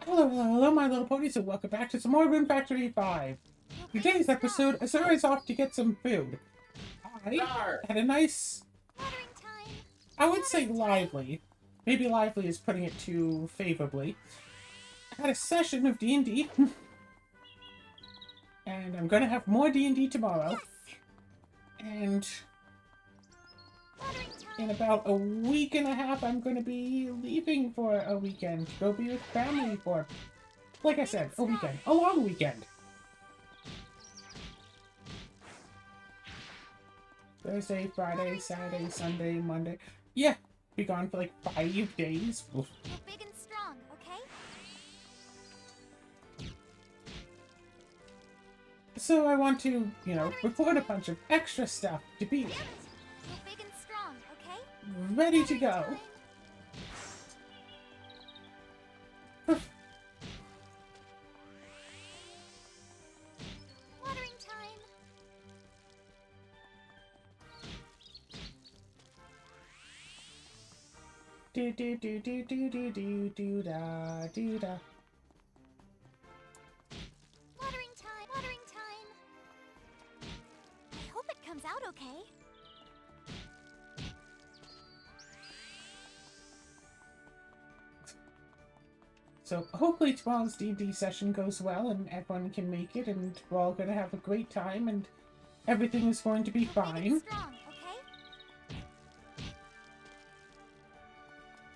Hello, hello, hello, my little ponies, and welcome back to some more Rune Factory 5. Today's episode, Azura is off to get some food. I had a nice, I would say lively. Maybe lively is putting it too favorably. I had a session of D&D. And I'm gonna have more D&D tomorrow. And in about a week and a half, I'm gonna be leaving for a weekend to go be with family for, like I said, a weekend. A long weekend. Thursday, Friday, Saturday, Sunday, Monday. Yeah, be gone for like 5 days. Oof. You're big and strong, okay? So I want to, record a bunch of extra stuff to be You're big and strong, okay? ready to go. Watering time. Do do do do do do do do da do da. Watering time. Watering time. I hope it comes out okay. So hopefully tomorrow's D&D session goes well and everyone can make it and we're all going to have a great time and everything is going to be You're big and fine. strong, okay?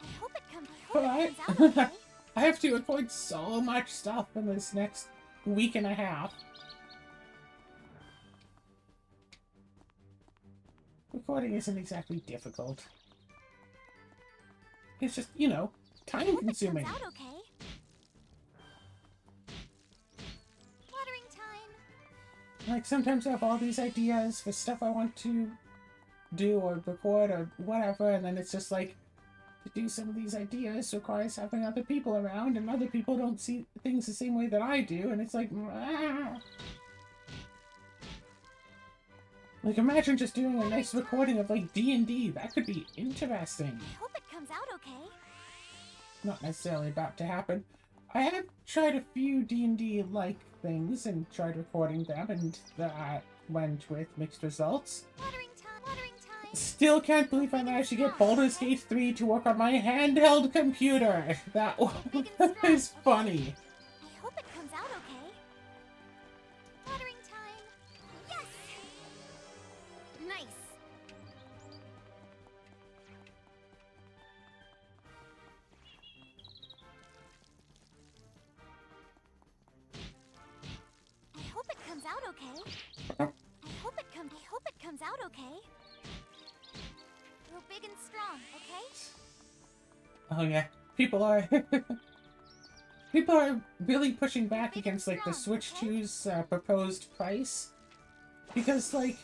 I hope it comes out okay. I have to record so much stuff in this next week and a half. Recording isn't exactly difficult. It's just, time consuming. Out okay. Watering time. Like, sometimes I have all these ideas for stuff I want to do or record or whatever, and then it's just like, to do some of these ideas requires having other people around, and other people don't see things the same way that I do, and it's like, ah. Like, imagine just doing a nice recording of, like, D&D. That could be interesting. I hope it comes out okay. Not necessarily about to happen. I have tried a few D&D-like things and tried recording them, and that went with mixed results. Watering time. Watering time. Still can't believe I managed to get Baldur's Gate 3 to work on my handheld computer. That is funny. I hope it comes out okay. Watering time. Yes! Nice. I hope it comes out okay. I hope it comes out okay. We're big and strong, okay? Oh yeah, people are people are really pushing back against like the Switch 2's proposed price because like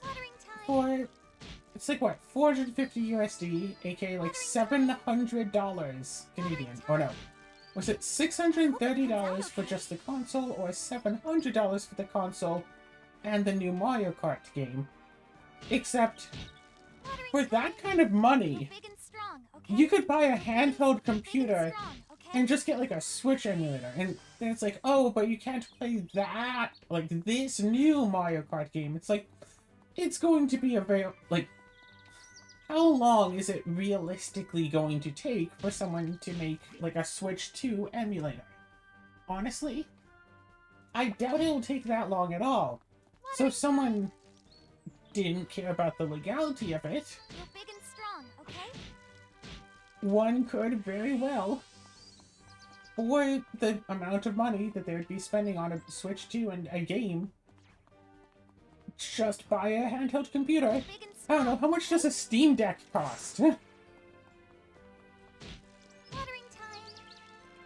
Watering time. for it's like what 450 USD, aka like $700 Canadian, or no, was it $630 for just the console or $700 for the console and the new Mario Kart game? Except for that kind of money, Big and strong, okay? you could buy a handheld Big and computer strong, okay? and just get like a Switch emulator, and then it's like, oh, but you can't play that, like this new Mario Kart game. It's like, it's going to be a very, like, how long is it realistically going to take for someone to make like a Switch 2 emulator? Honestly, I doubt it'll take that long at all. So if someone didn't care about the legality of it, You're big and strong, okay? one could very well, for the amount of money that they would be spending on a Switch 2 and a game, just buy a handheld computer. Big and I strong. don't know, how much does a Steam Deck cost? Watering time.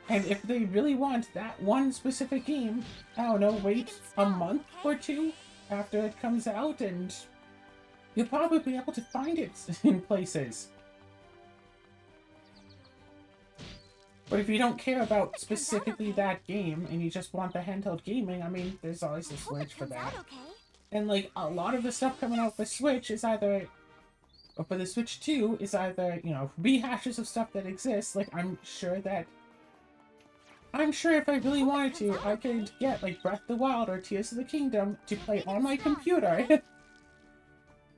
And if they really want that one specific game, I don't know, wait a month or two after it comes out and you'll probably be able to find it in places. But if you don't care about specifically that game and you just want the handheld gaming, I mean, there's always the I hope Switch it for comes that. out okay. And like a lot of the stuff coming out for Switch is either, or for the Switch 2 is either, rehashes of stuff that exists. Like I'm sure that I'm sure if I really wanted to, I could get like Breath of the Wild or Tears of the Kingdom to play on my computer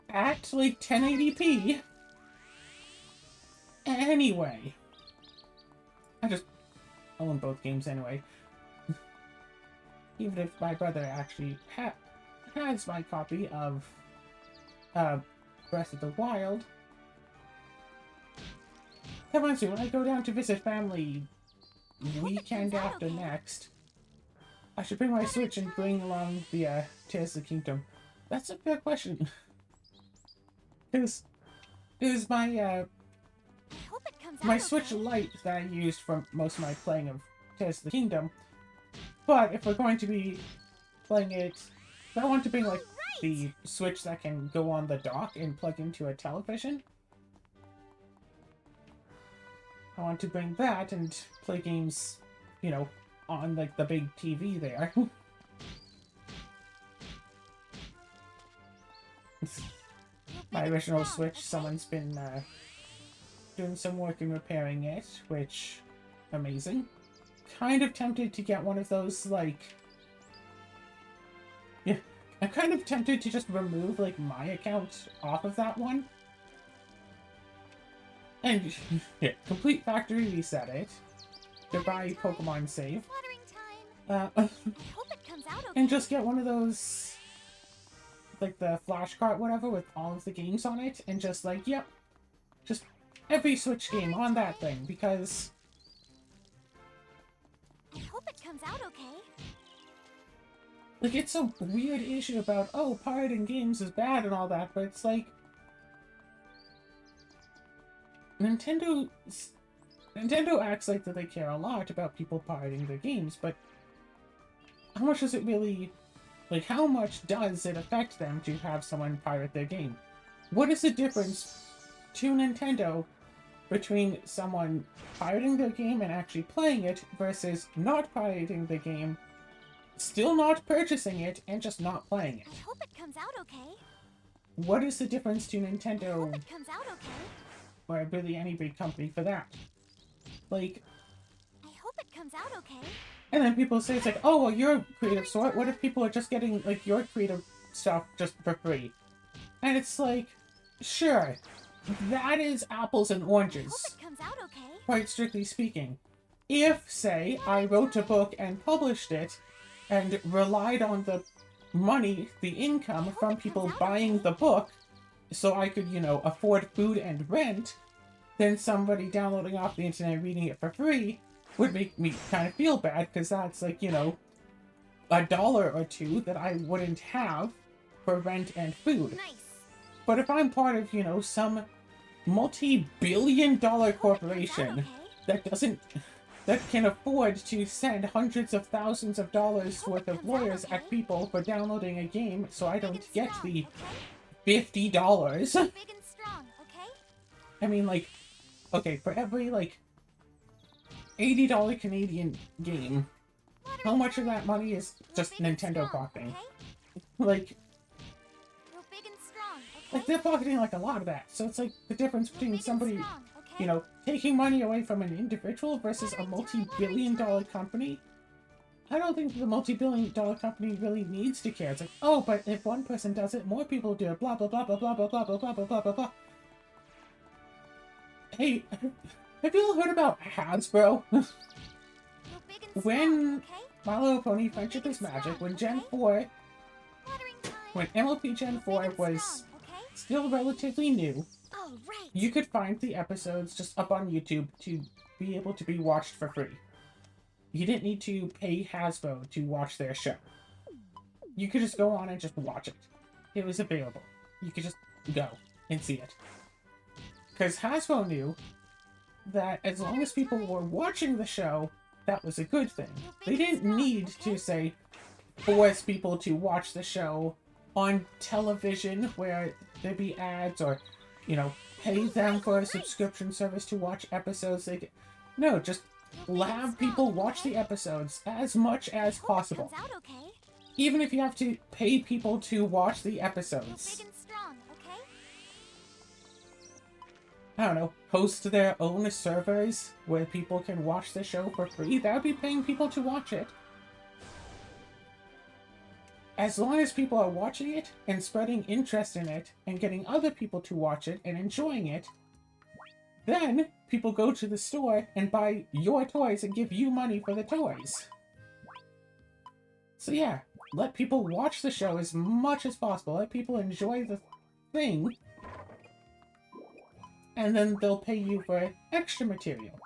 at like 1080p. Anyway, I just own both games anyway. Even if my brother actually has my copy of Breath of the Wild. That reminds me, when I go down to visit family weekend after next, I should bring my Switch and bring along the Tears of the Kingdom. That's a fair question. Because my my Switch Lite that I used for most of my playing of Tears of the Kingdom. But if we're going to be playing it, I want to bring like the Switch that can go on the dock and plug into a television. I want to bring that and play games, you know, on like the big TV there. My original Switch, someone's been doing some work in repairing it, which, amazing. Kind of tempted to get one of those, like... Yeah, I'm kind of tempted to just remove, like, my account off of that one. And, yeah, complete factory reset it. Goodbye, Pokemon save. And just get one of those, like, the flash cart, whatever, with all of the games on it, and just, like, yep, just every Switch game on that thing, because... I hope it comes out okay. Like, it's a weird issue about, oh, pirating games is bad and all that, but it's like... Nintendo acts like that they care a lot about people pirating their games, but how much does it really... Like, how much does it affect them to have someone pirate their game? What is the difference to Nintendo between someone pirating their game and actually playing it versus not pirating the game, still not purchasing it, and just not playing it? I hope it comes out okay. What is the difference to I hope Nintendo, it comes out okay. or really any big company for that? Like, I hope it comes out okay. and then people say it's like, oh, well, you're creative, so what if people are just getting, like, your creative stuff just for free? And it's like, sure, that is apples and I oranges, hope it comes out okay. quite strictly speaking. If, say, I wrote a book and published it, and relied on the money, the income from people buying the book, so I could, you know, afford food and rent, then somebody downloading off the internet and reading it for free would make me kind of feel bad, because that's, like, you know, $1 or $2 that I wouldn't have for rent and food. Nice. But if I'm part of, you know, some multi-billion-dollar corporation that can afford to send hundreds of thousands of dollars worth of lawyers at people for downloading a game, so I don't get the $50. Big and strong, okay? I mean, like, okay, for every, like, $80 Canadian game, how much of that money is just Nintendo pocketing? Like, Big and strong, okay? like, they're pocketing, like, a lot of that. So it's, like, the difference between somebody, you know, taking money away from an individual versus a multi-billion-dollar company. I don't think the multi-billion-dollar company really needs to care. It's like, oh, but if one person does it, more people do it, blah, blah, blah, blah, blah, blah, blah, blah, blah, blah, blah, blah, blah. Hey, have you all heard about Hasbro? When My Little Pony Friendship is Magic, when Gen 4, when MLP Gen 4 was still relatively new, you could find the episodes just up on YouTube to be able to be watched for free. You didn't need to pay Hasbro to watch their show. You could just go on and just watch it. It was available. You could just go and see it. Because Hasbro knew that as long as people were watching the show, that was a good thing. They didn't need to, say, force people to watch the show on television where there'd be ads, or, you know, pay them for a subscription service to watch episodes. No, just have people watch the episodes as much as possible. Even if you have to pay people to watch the episodes. I don't know. host their own servers where people can watch the show for free, that would be paying people to watch it. As long as people are watching it and spreading interest in it and getting other people to watch it and enjoying it, then people go to the store and buy your toys and give you money for the toys. So yeah, let people watch the show as much as possible. Let people enjoy the thing. And then they'll pay you for extra material.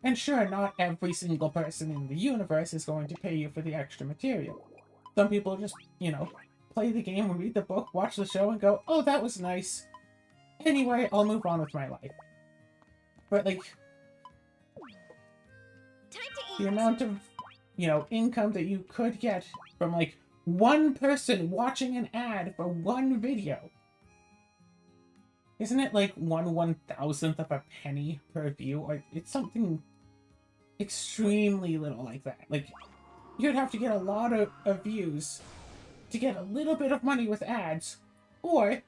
And sure, not every single person in the universe is going to pay you for the extra material. Some people just, you know, play the game, read the book, watch the show, and go, oh, that was nice. Anyway, I'll move on with my life. But, like, the amount of, you know, income that you could get from, like, one person watching an ad for one video. Isn't it, like, 1/1000th of a penny per view? Or it's something extremely little like that. Like, you'd have to get a lot of views to get a little bit of money with ads. Or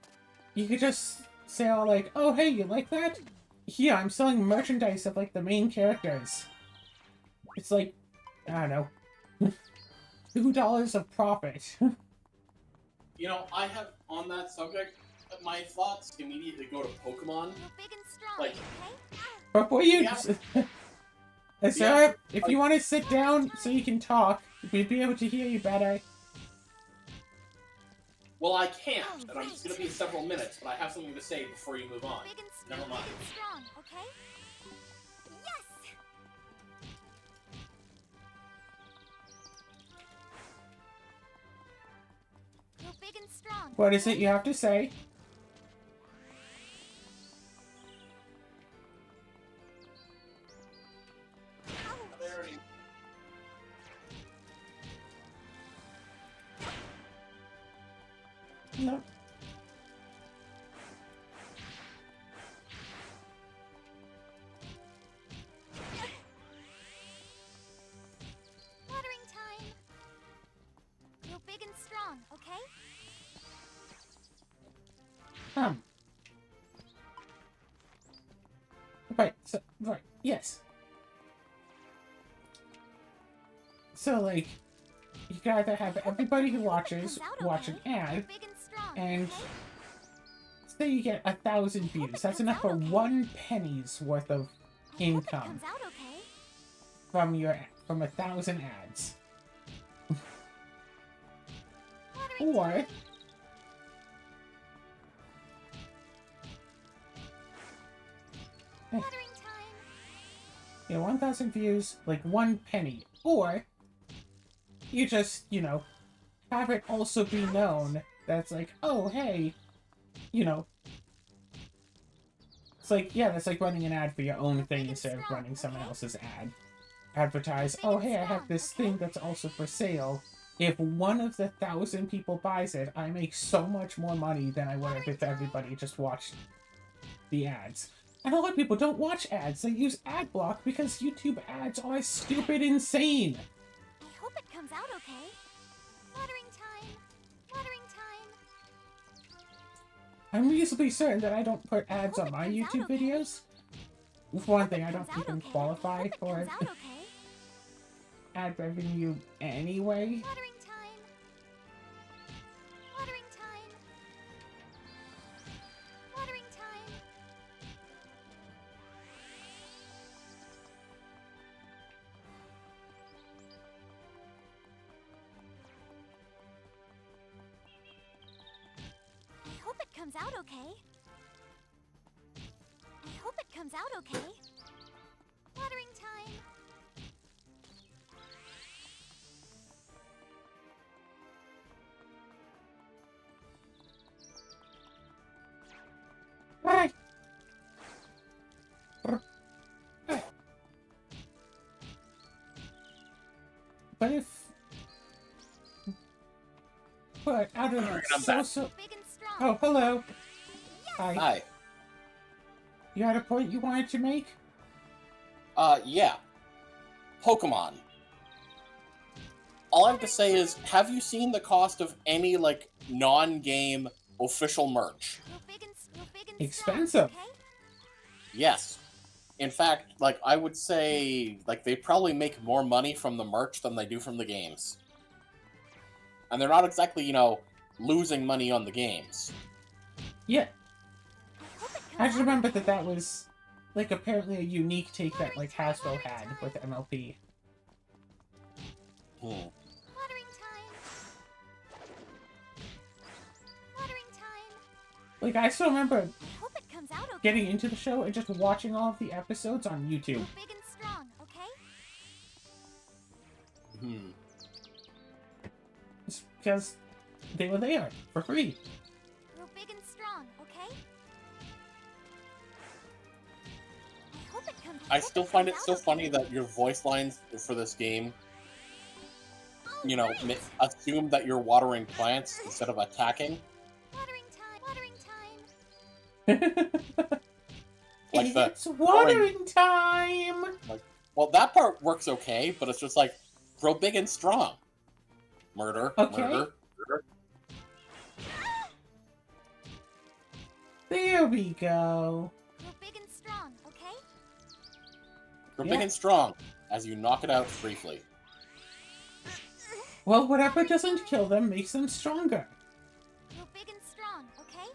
you could just say all like, oh, hey, you like that? Yeah, I'm selling merchandise of, like, the main characters. It's like, I don't know, $2 of profit. You know, I have, on that subject, my thoughts immediately go to Pokemon. You're big and strong, Like, okay? Before you... Yeah. Sir, if you want to sit down so you can talk, we'd be able to hear you better. Well, I can't, and I'm just gonna be several minutes, but I have something to say before you move on. Big and Never mind. big and strong, okay? Yes! You're big and strong. What is it you have to say? They already- No. Watering time. You're big and strong, okay? Right, so, right, yes. So, like, you can either have everybody who watches watch an You're ad, big and strong, and okay? say you get 1,000 views. That's enough for 1 penny's worth of I hope it income comes out okay. from 1,000 ads. Watering Or time. Watering time. you know, 1,000 views, like 1 penny. Or you just, you know, have it also be known that's like, oh, hey, you know, it's like, yeah, that's like running an ad for your own thing instead of running someone else's ad. Advertise, oh, hey, I have this thing that's also for sale. If one of the 1,000 people buys it, I make so much more money than I would have if everybody just watched the ads. And a lot of people don't watch ads. They use ad block because YouTube ads are stupid insane. I hope it comes out okay. Watering time. Watering time. I'm reasonably certain that I don't put ads hope on it my comes out YouTube okay. videos. For one thing, I Comes don't out even okay. qualify Hope it for comes out okay. ad revenue anyway. Watering time. Watering time. Watering time. I hope it comes out okay. I hope it comes out okay. Watering time. Bye. But if... But, I don't know, I'm back. so... Big and strong. Oh, hello. Hi. Hi. You had a point you wanted to make? Yeah. Pokemon. All I have to say is, have you seen the cost of any, like, non-game official merch? You're big and strong, Expensive. okay? Yes. In fact, like, I would say, like, they probably make more money from the merch than they do from the games. And they're not exactly, you know, losing money on the games. Yeah, I hope it comes I just out remember okay. that was, like, apparently a unique take that, like, Hasbro had with MLP. Hmm. Watering time. Watering time. Like, I still remember I hope it comes out okay. getting into the show and just watching all of the episodes on YouTube. Grow big and strong, okay? Hmm. Just because they were there for free. Grow big and strong, okay? I hope it comes. I still find it comes so out funny okay. that your voice lines for this game, Oh, you know, great. assume that you're watering plants instead of attacking. Watering time. Watering time. Like the It's watering time! like, well, that part works okay, but it's just like, grow big and strong. Murder, Okay. murder, murder. There we go. Grow big and strong, okay? Grow Yeah. big and strong as you knock it out briefly. Well, whatever doesn't kill them makes them stronger. Grow big and strong, okay?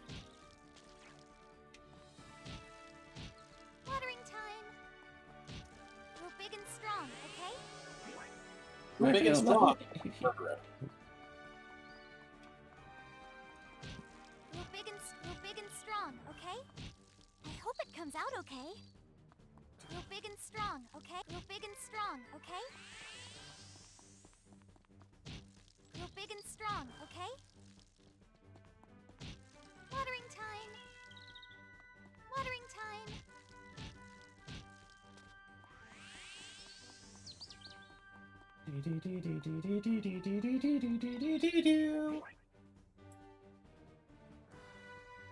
Watering time. Grow big and strong, okay? Grow big and Okay, strong. lovely. Murder it. Grow big and strong, okay? I hope it comes out okay. Grow big and strong, okay? Grow big and strong, okay? Grow big and strong, okay? Watering time. Watering time.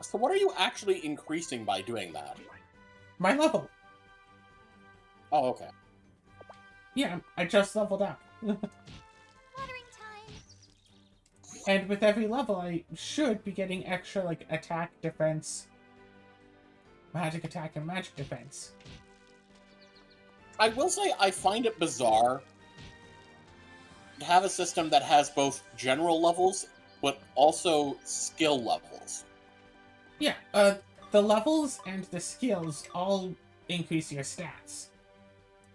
So what are you actually increasing by doing that? My level. Oh, okay. Yeah, I just leveled up. Watering time. And with every level, I should be getting extra, like, attack, defense, magic attack, and magic defense. I will say I find it bizarre to have a system that has both general levels, but also skill levels. Yeah, the levels and the skills all increase your stats.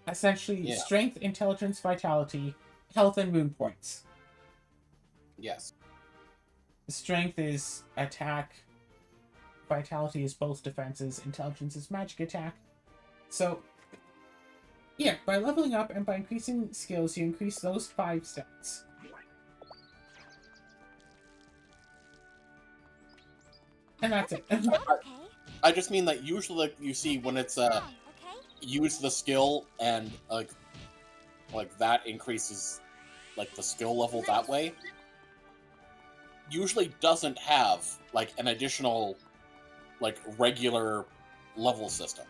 Essentially, Yeah. strength, intelligence, vitality, health, and moon points. Yes. Strength is attack, vitality is both defenses, intelligence is magic attack. So, yeah, by leveling up and by increasing skills, you increase those 5 stats. And that's it. Comes out okay. I just mean that usually, like, you see when it's Strong, okay? use the skill and like that increases like the skill level that way. Usually doesn't have like an additional like regular level system.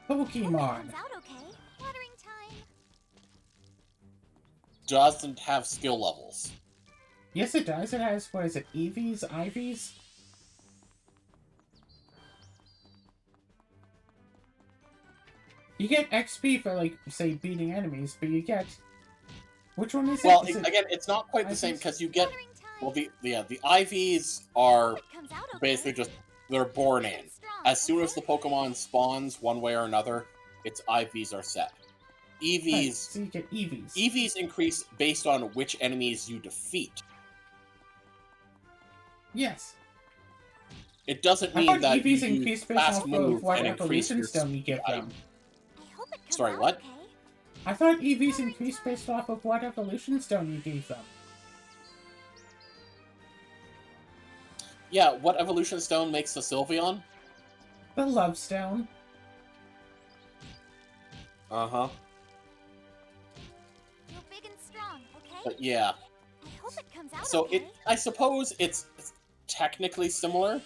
Pokemon. Comes out okay. Watering time. Doesn't have skill levels. Yes, it does. It has, what is it, EVs, IVs? You get XP for, like, say, beating enemies, but you get... Which one is Well, it? Is it... again, it's not quite the same IVs? because you get Watering time. well the IVs are It comes out okay. basically just they're born Big in. and strong, As soon as okay? the Pokemon spawns one way or another, its IVs are set. Right, EVs so you get EVs. EVs increase based on which enemies you defeat. Yes. It doesn't I mean thought that EVs you increase use based fast off move of what and increase evolution your stone you give them. I hope it comes Sorry, out what? okay. I thought EVs increase based off of what evolution stone you gave them. Yeah, what evolution stone makes a Sylveon? The love stone. Uh-huh. Grow big and strong, okay? But yeah. I hope it comes out So okay. I suppose it's technically similar.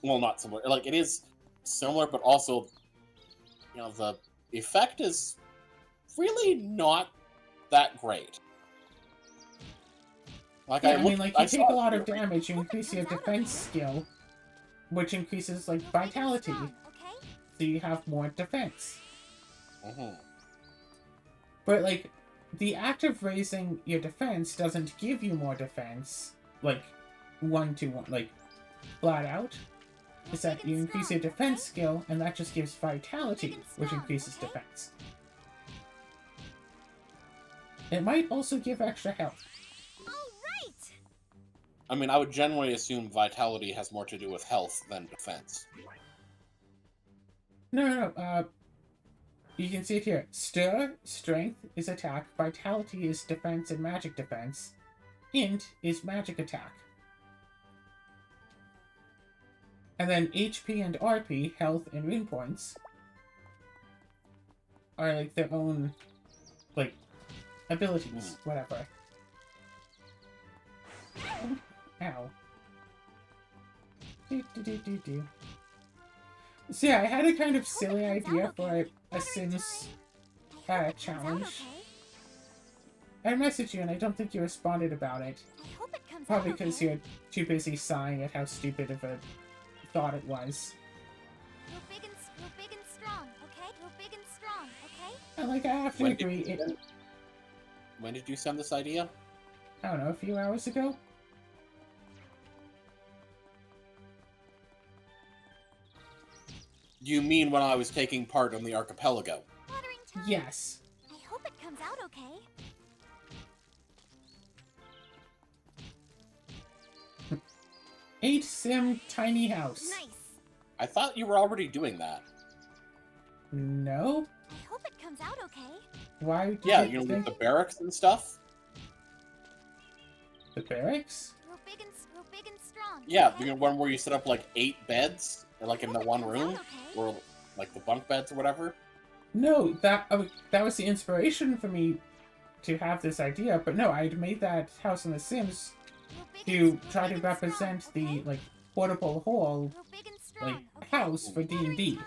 Well, not similar. Like, it is similar, but also, you know, the effect is really not that great. Like, Yeah, I I mean, looked- like, I you take saw- a lot of damage, you increase your defense skill, which increases, like, Grow big and vitality. strong, okay? so you have more defense. Mm-hmm. But, like, the act of raising your defense doesn't give you more defense, like, 1-to-1, like, flat out. Is that you increase your defense skill, and that just gives vitality, which increases defense. It might also give extra health. Alright! I mean, I would generally assume vitality has more to do with health than defense. No. You can see it here. Stir, strength is attack, vitality is defense and magic defense, int is magic attack. And then HP and RP, health and rune points, are like their own, like, abilities, whatever. Ow. Do. So yeah, I had a kind of silly idea for a Sims challenge. I messaged you and I don't think you responded about it. Probably because you're too busy sighing at how stupid of a thought it was. We're big and strong, okay? We're big and strong, okay? And like, I have to agree, When did you send this idea? I don't know, a few hours ago? You mean when I was taking part in the archipelago? Watering time. Yes. I hope it comes out okay. 8 sim tiny house. Nice. I thought you were already doing that. No? I hope it comes out okay. Why did Yeah, you you know, think with the barracks and stuff? the barracks? We're big and strong. Yeah, okay? the one where you set up like 8 beds, like in the one room, Okay. or like the bunk beds or whatever. No, that was the inspiration for me to have this idea, but no, I'd made that house in The Sims to try to represent the, like, portable hall, like, house for D&D.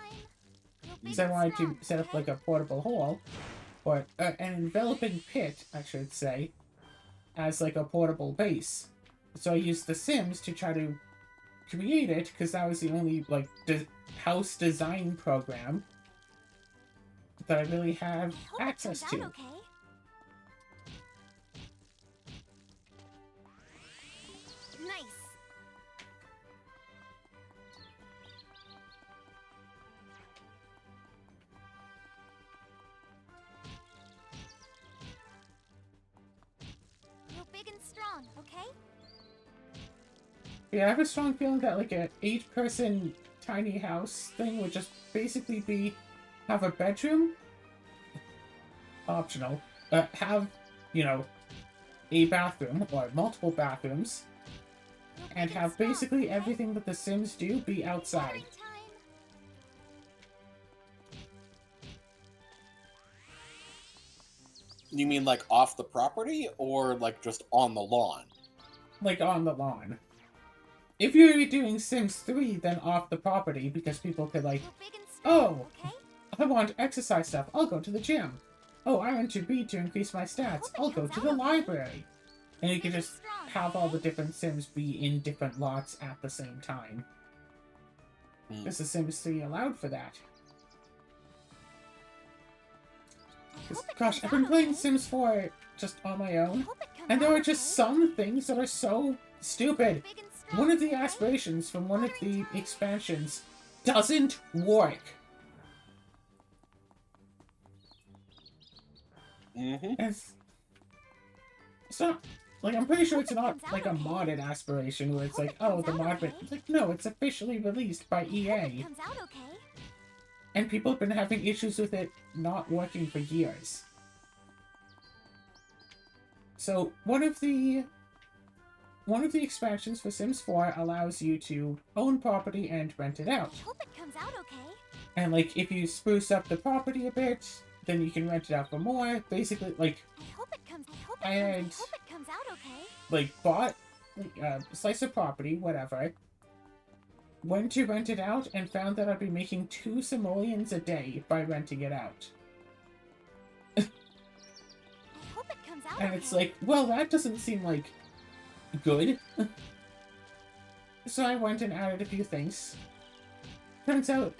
So I wanted to set up, like, a portable hall, or an enveloping pit, I should say, as, like, a portable base. So I used The Sims to try to create it, because that was the only, like, house design program that I really have access to. Okay. Nice. We're big and strong, okay? Yeah, I have a strong feeling that, like, an 8-person tiny house thing would just basically be have a bedroom, optional, have, you know, a bathroom, or multiple bathrooms, and have basically everything that The Sims do be outside. You mean like off the property, or like just on the lawn? Like, on the lawn. If you're doing Sims 3, then off the property, because people could, like, oh, I want exercise stuff, I'll go to the gym. Oh, I want to read to increase my stats, I'll go to the library. And you can just have all the different Sims be in different lots at the same time. Because The Sims 3 allowed for that. Gosh, I've been playing Sims 4 just on my own, and there are just some things that are so stupid. One of the aspirations from one of the expansions doesn't work. Mm-hmm. It's not, like, I'm pretty sure it's not, like, a modded aspiration where it's like, oh, the mod, but it's like, no, it's officially released by EA. And people have been having issues with it not working for years. So, one of the expansions for Sims 4 allows you to own property and rent it out. And, like, if you spruce up the property a bit, then you can rent it out for more. Basically, like, I had, like, bought like, a slice of property, whatever, went to rent it out, and found that I'd be making 2 simoleons a day by renting it out. And it's like, well, that doesn't seem like good. So I went and added a few things. Turns out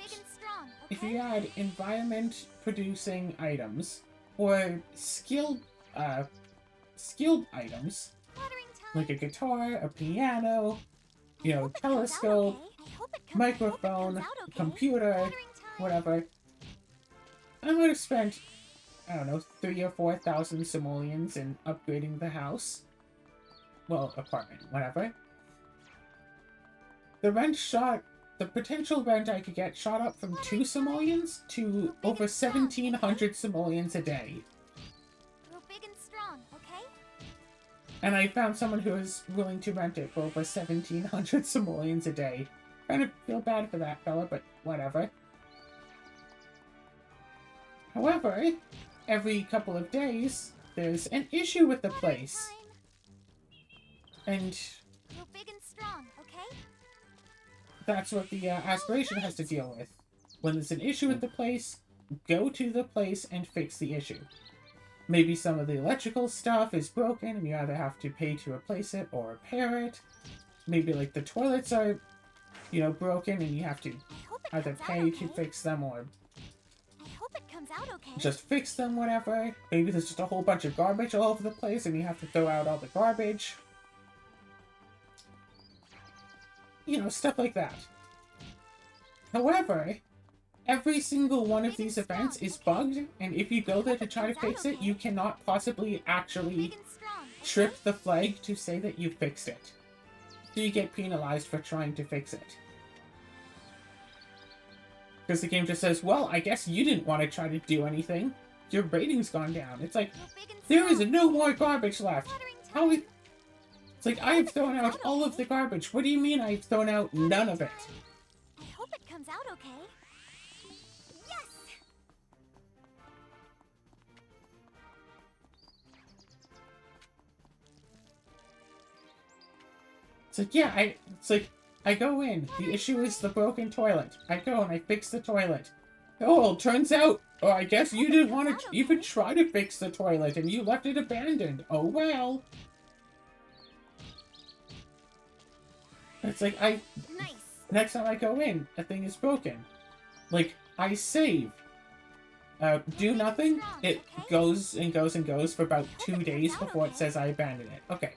if you add environment producing items or skilled items Watering time. like a guitar, a piano, you know, Hope it comes out telescope, okay. I hope it comes microphone, out okay. computer, Watering time. whatever, I would have spent, I don't know, 3,000 or 4,000 simoleons in upgrading the house. Well, apartment, whatever. The potential rent I could get shot up from 2 simoleons to over 1,700 simoleons a day. Grow big and strong, okay? And I found someone who was willing to rent it for over 1,700 simoleons a day. Kind of feel bad for that fella, but whatever. However, every couple of days, there's an issue with the Watering place. time. And Grow big and strong, okay? that's what the aspiration has to deal with. When there's an issue with the place, go to the place and fix the issue. Maybe some of the electrical stuff is broken and you either have to pay to replace it or repair it. Maybe like the toilets are, you know, broken and you have to I hope it either comes out pay to okay. fix them or I hope it comes out okay. just fix them, whatever. Maybe there's just a whole bunch of garbage all over the place and you have to throw out all the garbage. You know, stuff like that. However, every single one of these events is bugged, and if you go there to try to fix it, you cannot possibly actually Big and strong, okay? trip the flag to say that you fixed it. So you get penalized for trying to fix it. Because the game just says, well, I guess you didn't want to try to do anything. Your rating's gone down. It's like, Grow big and there is strong. no more garbage left. Watering How time. is... It's like, I have thrown out all of the garbage. What do you mean I've thrown out none of it? I hope it comes out okay. Yes! It's like, yeah, I go in. The issue is the broken toilet. I go and I fix the toilet. Oh, well, turns out, oh, I guess you didn't want to even try to fix the toilet and you left it abandoned. Oh, well. It's like, Nice. next time I go in, a thing is broken. Like, I save. Do nothing. It goes and goes and goes for about 2 days before it says I abandon it. Okay.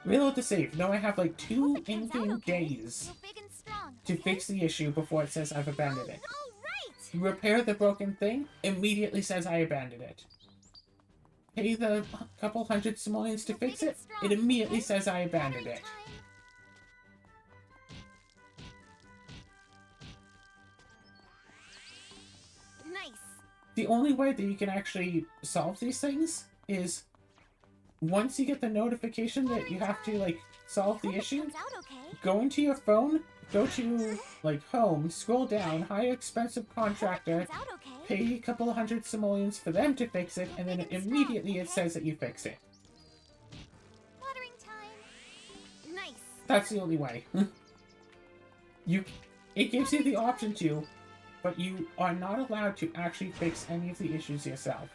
Reload the save. Now I have like 2 in-game days Grow big and strong, to okay? fix the issue before it says I've abandoned it. All right. Repair the broken thing, immediately says I abandoned it. Pay the couple hundred simoleons to fix it, it immediately says I abandoned Watering it. time. Nice. The only way that you can actually solve these things is once you get the notification that you have to, like, solve the Hope it issue, comes out okay. go into your phone, go to, like, home, scroll down, hire expensive contractor, Comes out okay. pay a couple of hundred simoleons for them to fix it, and then immediately it says that you fixed it. Watering time. Nice. That's the only way. It gives you the option to, but you are not allowed to actually fix any of the issues yourself.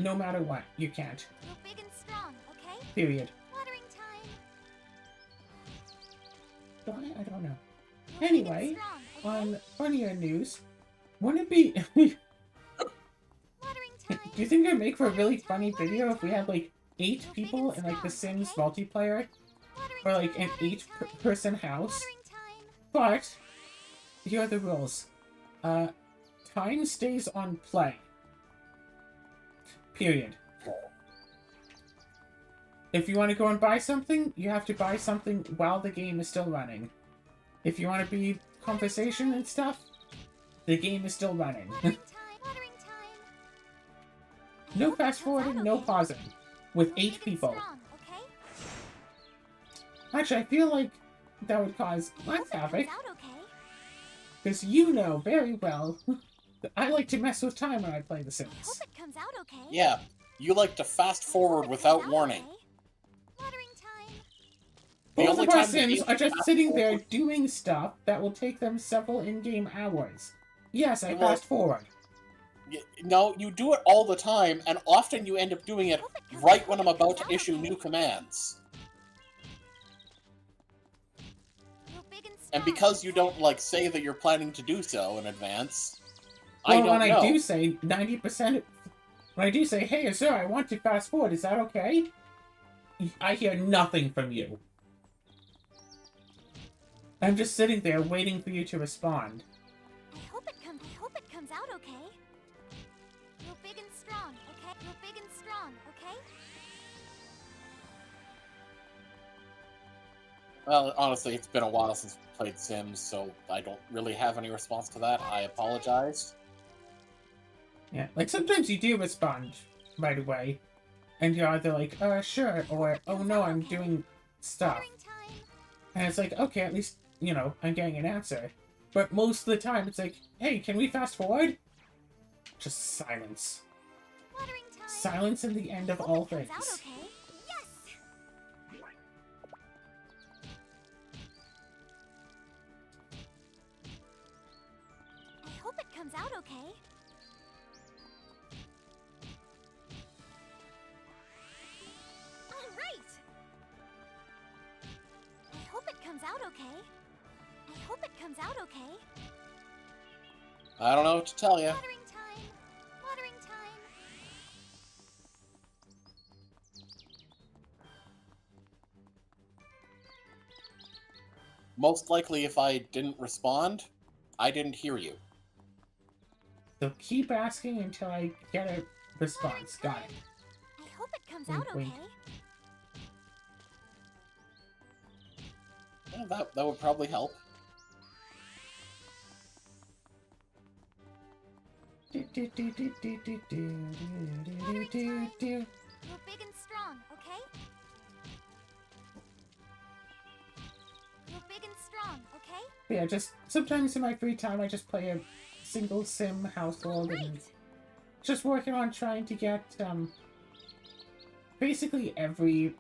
No matter what, you can't. Grow big and strong, okay? Period. Watering time. I don't know. Grow big and Anyway, strong, okay? on funnier news, wouldn't it be... Watering time. Do you think it'd make for a really funny video if we had, like, 8 people in, like, The Sims multiplayer? Watering Or, like, time, an watering 8-person house? Watering time. But, here are the rules. Time stays on play. Period. If you want to go and buy something, you have to buy something while the game is still running. If you want to be conversation and stuff, the game is still running. Watering time. Watering time. I No hope it fast comes out forwarding, no okay. pausing. With Grow 8 big and people. strong, okay? Actually, I feel like that would cause I less hope it havoc. comes out okay. Because you know very well that I like to mess with time when I play The I hope Sims. it comes out okay. Yeah, you like to fast forward without warning. Watering time. The Both only of our time the Sims game are just fast sitting there forward- doing stuff that will take them several in-game hours. Yes, I Well, fast forward. No, you do it all the time, and often you end up doing it Hope it comes right out when I'm okay. about to Comes out issue okay. new commands. Grow big and And strong, because you okay? don't, like, say that you're planning to do so in advance, I Well, when don't I know. do say 90%, when I do say, hey, sir, I want to fast forward, is that okay? I hear nothing from you. I'm just sitting there waiting for you to respond. I hope it comes out okay. Real big and strong, okay? Real big and strong, okay? Well, honestly, it's been a while since we played Sims, so I don't really have any response to that. I apologize. Yeah, like sometimes you do respond right away, and you're either like, sure, or, oh no, I'm doing stuff. Watering time. And it's like, okay, at least, you know, I'm getting an answer. But most of the time, it's like, hey, can we fast forward? Just silence. Watering time. Silence in the end of Hope all it comes things. out okay. Yes. I hope it comes out okay. All right. I hope it comes out okay. I hope it comes out okay. I don't know what to tell you. Watering time. Watering time. Most likely, if I didn't respond, I didn't hear you. So keep asking until I get a response. Got it. I hope it comes Wink, out wink. okay. Yeah, that would probably help. Real big and strong, okay? Real big and strong, okay? Yeah, just sometimes in my free time I just play a single sim household and Great. just working on trying to get basically every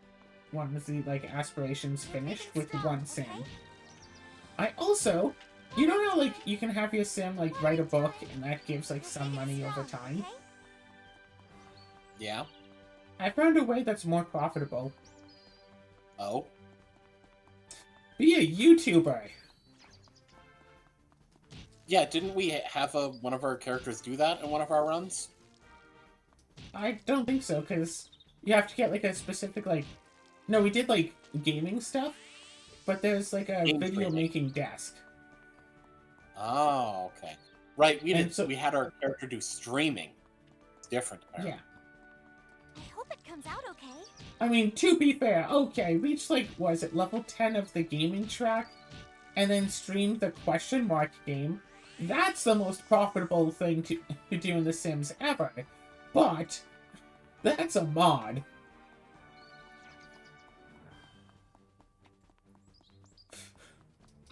one of the like aspirations finished with one sim. I also, you know how like you can have your sim like write a book and that gives like some money over time? Yeah? I found a way that's more profitable. Oh? Be a YouTuber! Yeah, didn't we have one of our characters do that in one of our runs? I don't think so, because you have to get like a specific like... No, we did like gaming stuff, but there's like a Game video streaming. making desk. Oh, okay. Right, we And did. so- We had our character do streaming. It's different. Yeah. I hope it comes out okay. I mean, to be fair, okay, reached like, was it level 10 of the gaming track, and then streamed the question mark game. That's the most profitable thing to do in The Sims ever. But, that's a mod.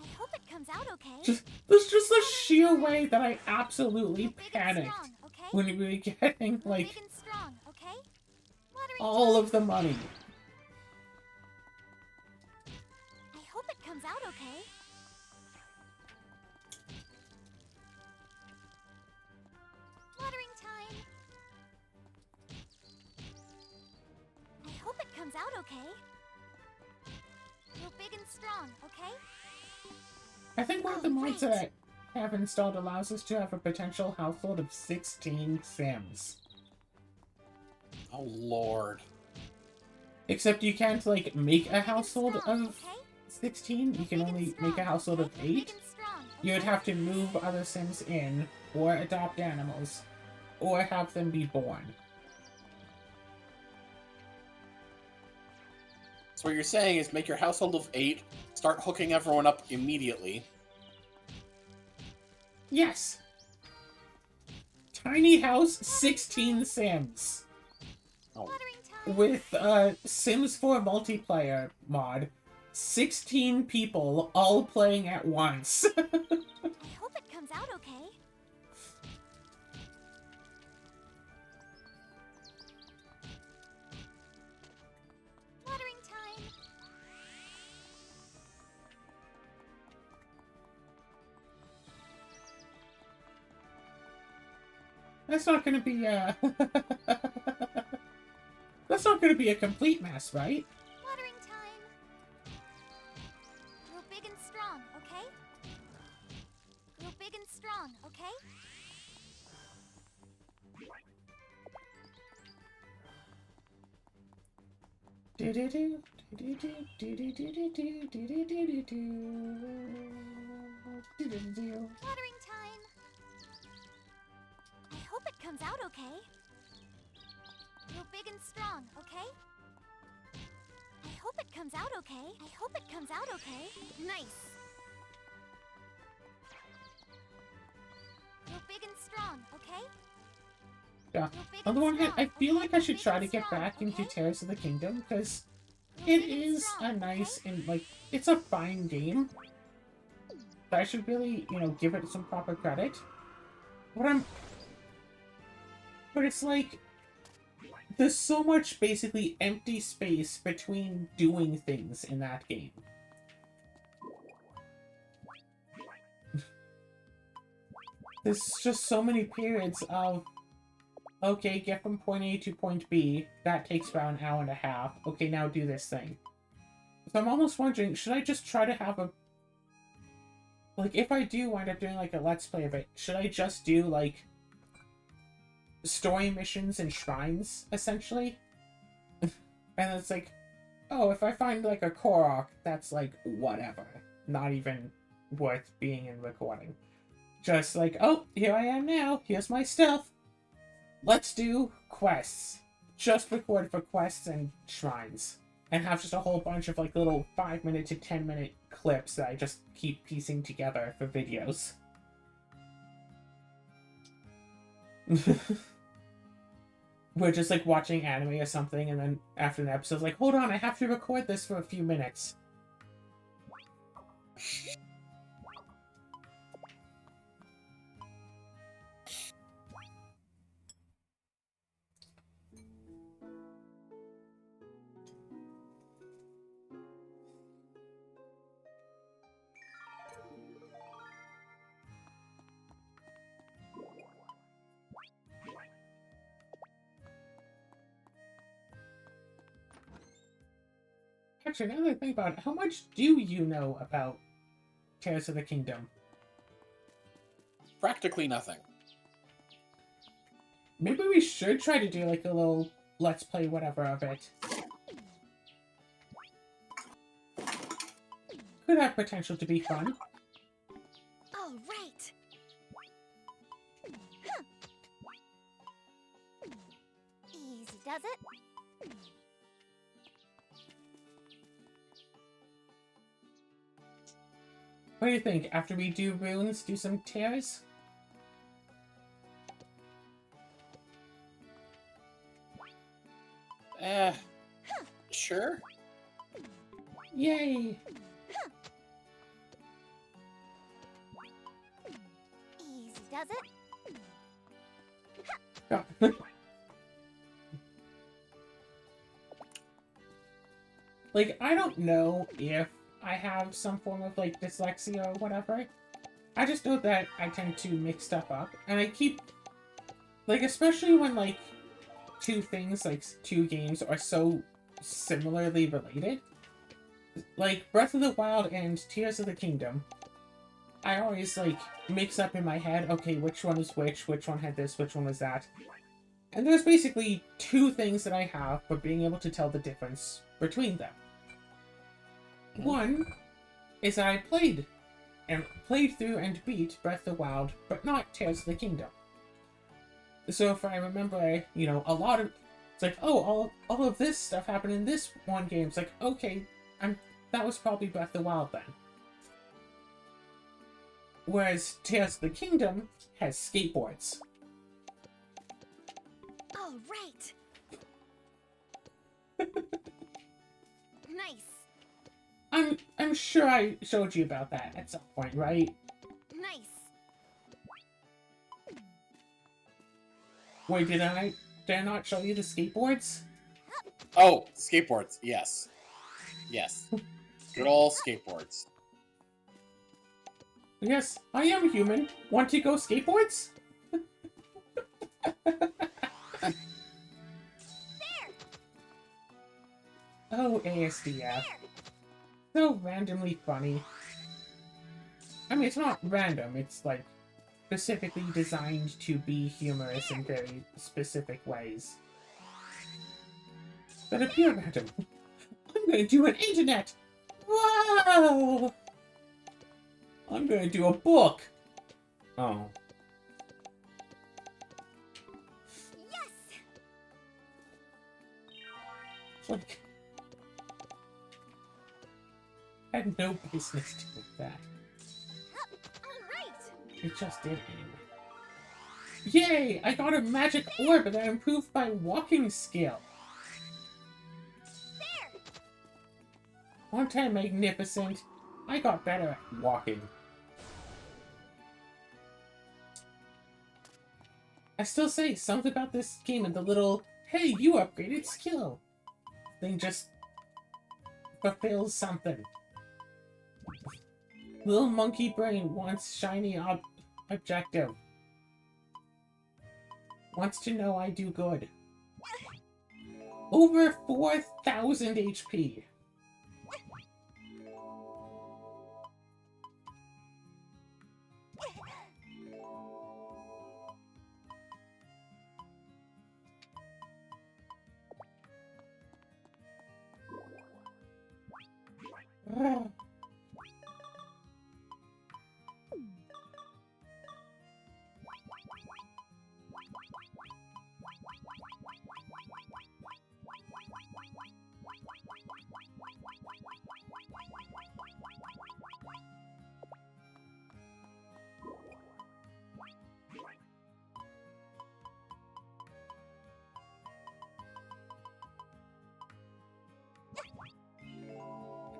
I hope it comes out okay. There's just the sheer way that I absolutely Real big and panicked strong, okay? when we were getting, Real like, big and strong, okay? Watering all time. of the money. I hope it comes out okay. Watering time. I hope it comes out okay. Real big and strong, okay? I think one of the mods that I have installed allows us to have a potential household of 16 Sims. Oh, Lord. Except you can't, like, make a household Strong, of okay? 16. You can Big and only strong, make a household of okay? Big 8. and strong, You would okay? have to move other Sims in, or adopt animals, or have them be born. So what you're saying is make your household of 8, start hooking everyone up immediately. Yes! Tiny house, 16 Sims. Oh, Watering time. With Sims 4 multiplayer mod, 16 people all playing at once. I hope it comes out okay. Watering time. That's not gonna be That's not gonna be a complete mess, right? Watering time. Real big and strong, okay? Real big and strong, okay? Do-do-do, Watering time. I hope it comes out okay. Real big and strong, okay? I hope it comes out okay. I hope it comes out okay. Nice. Real big and strong, okay? Yeah. Real big On the and one hand, I strong, feel okay? like I should Big try and to get strong, back into okay? Tears of the Kingdom, because Real it big and is strong, a nice okay? and, like, it's a fine game. But I should really, you know, give it some proper credit. But it's like, there's so much, basically, empty space between doing things in that game. There's just so many periods of, okay, get from point A to point B. That takes about an hour and a half. Okay, now do this thing. So I'm almost wondering, should I just try to have a... Like, if I do wind up doing, like, a Let's Play of it, should I just do, like, story missions and shrines, essentially? And it's like, oh, if I find, like, a Korok, that's, like, whatever. Not even worth being in recording. Just like, oh, here I am now. Here's my stuff. Let's do quests. Just record for quests and shrines. And have just a whole bunch of, like, little 5-minute to 10-minute clips that I just keep piecing together for videos. We're just, like, watching anime or something, and then after an episode, like, hold on, I have to record this for a few minutes. Actually, now that I think about it, how much do you know about Tears of the Kingdom? Practically nothing. Maybe we should try to do, like, a little Let's Play whatever of it. Could have potential to be fun. All right. Huh. Easy does it. What do you think? After we do runes, do some tears? Sure. Yay! Easy does it. Yeah. Like, I don't know if I have some form of, like, dyslexia or whatever. I just know that I tend to mix stuff up, and I keep... Like, especially when, like, two things, like, two games are so similarly related. Like, Breath of the Wild and Tears of the Kingdom. I always, like, mix up in my head, okay, which one is which one had this, which one was that. And there's basically two things that I have, but being able to tell the difference between them. One is that I played through and beat Breath of the Wild, but not Tears of the Kingdom. So if I remember, you know, a lot of... It's like, oh, all of this stuff happened in this one game. It's like, okay, that was probably Breath of the Wild then. Whereas Tears of the Kingdom has skateboards. All right. Nice. I'm sure I showed you about that at some point, right? Nice. Wait, did I not show you the skateboards? Oh, skateboards. Yes. Yes. Good old skateboards. Yes, I am human. Want to go skateboards? There. Oh, ASDF. There. So randomly funny. I mean, it's not random, it's like specifically designed to be humorous in very specific ways that appear random. gonna do an internet! Wow! I'm gonna do a book! Oh. Yes! Like... I had no business doing that. Alright! It just did anyway. Yay! I got a magic orb that improved my walking skill! There! Aren't I magnificent? I got better at walking. I still say something about this game and the little, hey, you upgraded skill thing just fulfills something. Little monkey brain wants shiny objective. Wants to know I do good. Over 4,000 HP.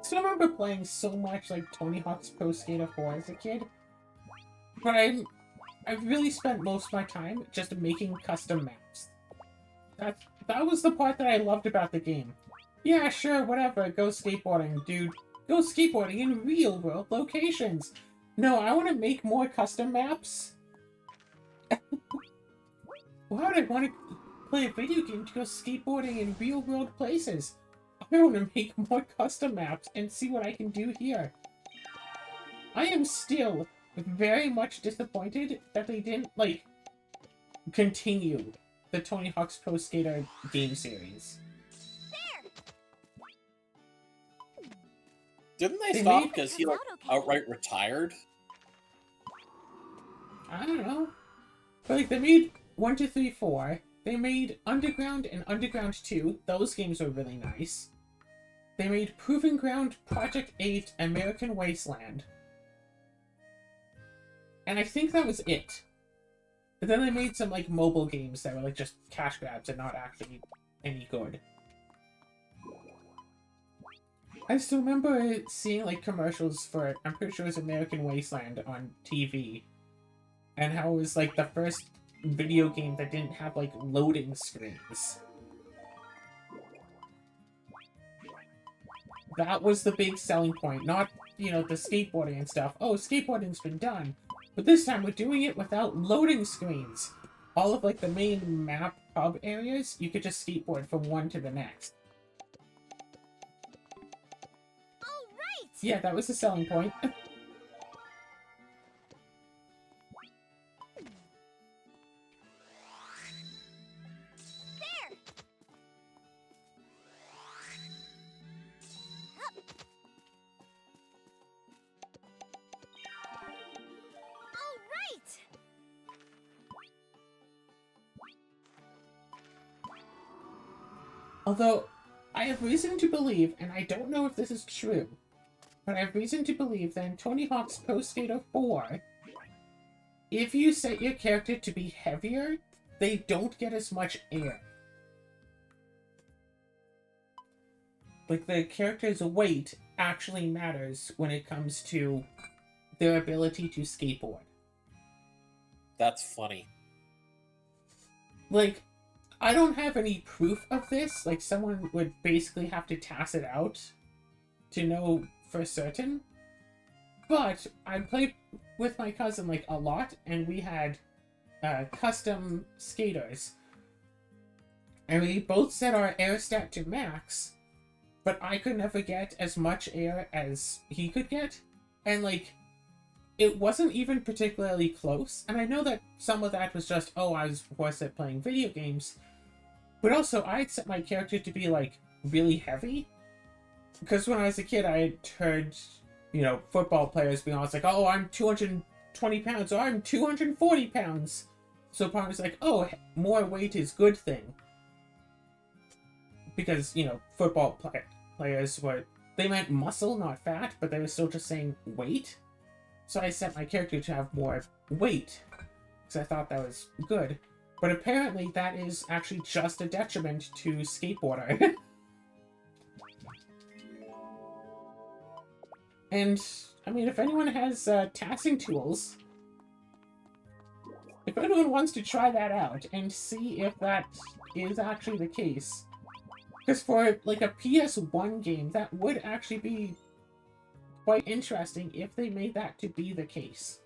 I still remember playing so much like Tony Hawk's Pro Skater 4 as a kid, but I really spent most of my time just making custom maps. That was the part that I loved about the game. Yeah, sure, whatever, go skateboarding, dude. Go skateboarding in real-world locations. No, I want to make more custom maps. Why would I want to play a video game to go skateboarding in real-world places? I want to make more custom maps and see what I can do here. I am still very much disappointed that they didn't, like, continue the Tony Hawk's Pro Skater game series. Didn't they They stop made- because he like outright retired? I don't know. But, like, they made 1, 2, 3, 4. They made Underground and Underground 2. Those games were really nice. They made Proving Ground, Project 8, American Wasteland. And I think that was it. But then they made some, like, mobile games that were, like, just cash grabs and not actually any good. I still remember seeing, like, commercials for, I'm pretty sure it was American Wasteland on TV. And how it was, like, the first video game that didn't have, like, loading screens. That was the big selling point, not, you know, the skateboarding and stuff. Oh, skateboarding's been done. But this time we're doing it without loading screens. All of, like, the main map hub areas, you could just skateboard from one to the next. Alright! Yeah, that was the selling point. Alright! Although, I have reason to believe, and I don't know if this is true, but I have reason to believe that in Tony Hawk's Pro Skater 4, if you set your character to be heavier, they don't get as much air. Like, the character's weight actually matters when it comes to their ability to skateboard. That's funny. Like, I don't have any proof of this. Like, someone would basically have to task it out to know for certain. But I played with my cousin, like, a lot, and we had custom skaters. And we both set our air stat to max, but I could never get as much air as he could get. And, like, it wasn't even particularly close. And I know that some of that was just, oh, I was worse at playing video games. But also, I'd set my character to be, like, really heavy. because when I was a kid, I had heard, you know, football players being always like, oh, I'm 220 pounds, or I'm 240 pounds. So part was like, oh, more weight is good thing. Because, you know, football players were, they meant muscle, not fat, but they were still just saying weight. So I set my character to have more weight, because I thought that was good. But apparently that is actually just a detriment to skateboarder. And, I mean, if anyone has tassing tools, if anyone wants to try that out and see if that is actually the case, because for, like, a PS1 game, that would actually be quite interesting if they made that to be the case.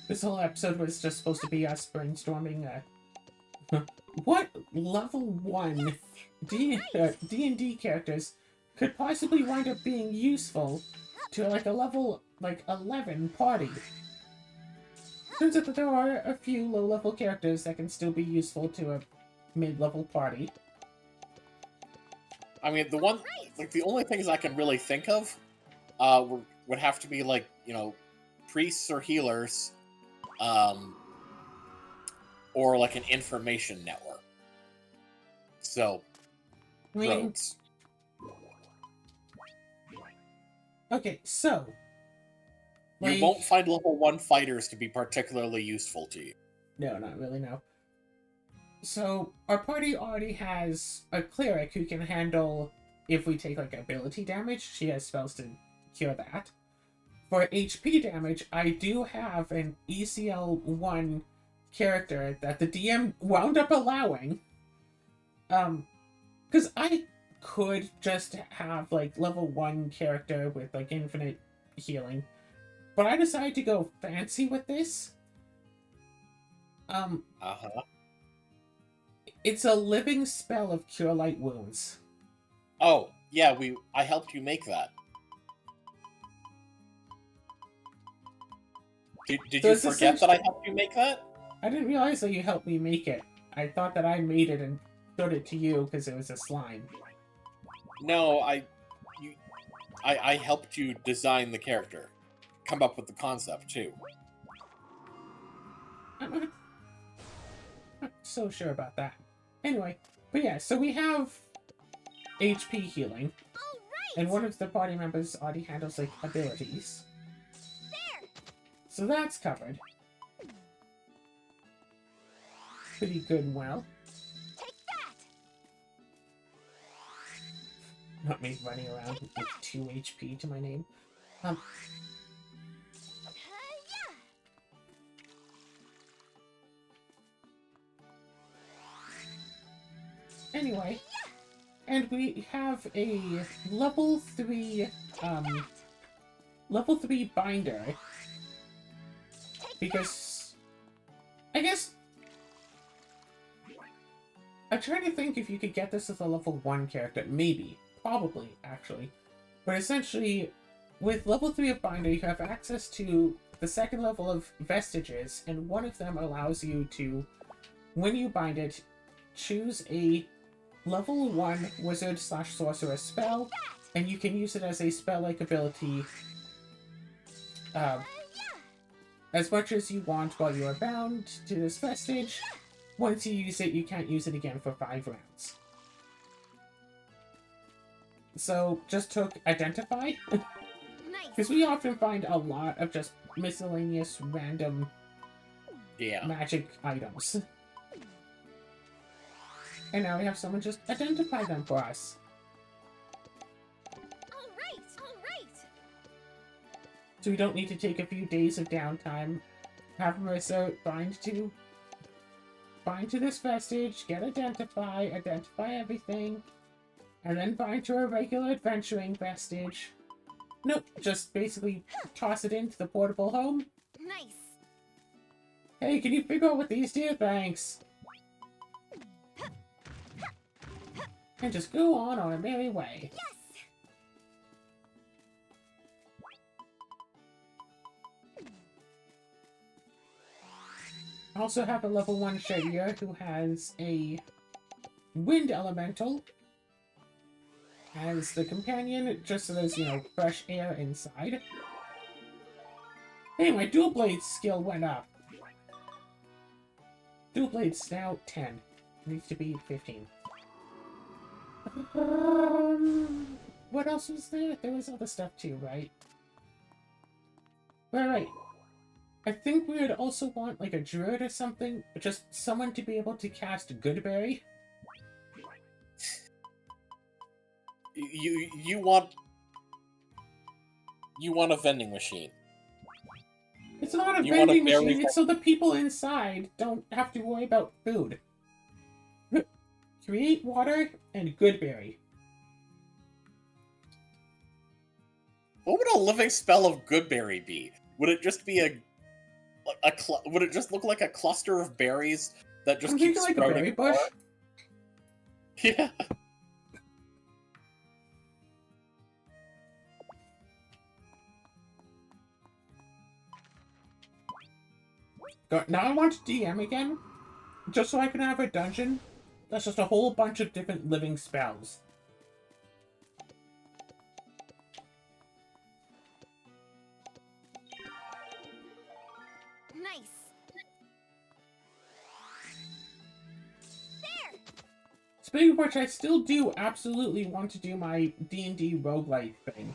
This whole episode was just supposed to be us brainstorming, what level 1 D&D characters could possibly wind up being useful to, like, a level, like, 11 party. Turns out that there are a few low-level characters that can still be useful to a mid-level party. I mean, the only things I can really think of would have to be, like, you know, priests or healers, or like an information network. So, I mean, rogues. okay, so... You like, won't find level 1 fighters to be particularly useful to you. No, not really, no. So, our party already has a cleric who can handle, if we take, like, ability damage, she has spells to cure that. For HP damage, I do have an ECL1 character that the DM wound up allowing. Because I could just have, like, level 1 character with, like, infinite healing. But I decided to go fancy with this. It's a living spell of Cure Light Wounds. Oh, yeah, I helped you make that. Did you forget that I helped you make that? I didn't realize that you helped me make it. I thought that I made it and showed it to you because it was a slime. No, I helped you design the character. Come up with the concept, too. I'm not so sure about that. Anyway, but yeah, so we have HP healing. And one of the party members already handles, like, abilities. So that's covered. Pretty good and well. Take that. Not me running around with 2 HP to my name. Anyway, and we have a level 3 binder, because I guess I'm trying to think if you could get this as a level 1 character. Maybe, probably, actually, but essentially with level 3 of binder you have access to the second level of vestiges, and one of them allows you to, when you bind it, choose a level 1 wizard/sorcerer spell, and you can use it as a spell-like ability as much as you want while you are bound to this vestige. Once you use it, you can't use it again for 5 rounds. So, just took Identify, because we often find a lot of just miscellaneous random magic items. And now we have someone just identify them for us. All right. So we don't need to take a few days of downtime. Have Marissa bind to this vestige, get identify everything, and then bind to a regular adventuring vestige. Nope, just basically toss it into the portable home. Nice. Hey, can you figure out what these do? Thanks. And just go on our merry way. Yes. Also have a level 1 Shadier who has a wind elemental as the companion, just so there's, you know, fresh air inside. Hey, my dual blade skill went up. Dual blade's now 10. Needs to be 15. What else was there? There was other stuff too, right? Right. I think we would also want like a druid or something, just someone to be able to cast Goodberry. You want a vending machine. It's not a You want a vending berry machine, it's so the people inside don't have to worry about food. Create water and Goodberry. What would a living spell of Goodberry be? Would it just be would it just look like a cluster of berries that just I'm keep thinking like a berry sprouting? bush. Yeah. Now I want to DM again, just so I can have a dungeon that's just a whole bunch of different living spells. Nice. There. Speaking of which, I still do absolutely want to do my D&D roguelite thing.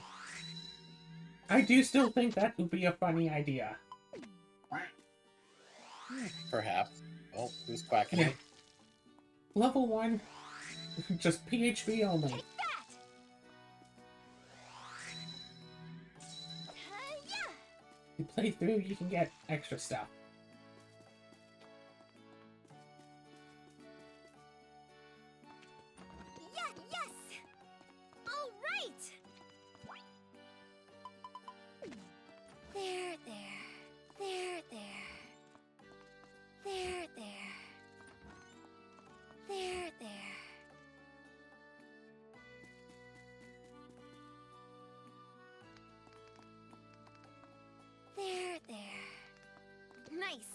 I do still think that would be a funny idea. Perhaps. Oh, who's quacking? Yeah. Level 1, just PHP only. Take that. Yeah. You play through, you can get extra stuff. Yes. All right. There. Nice.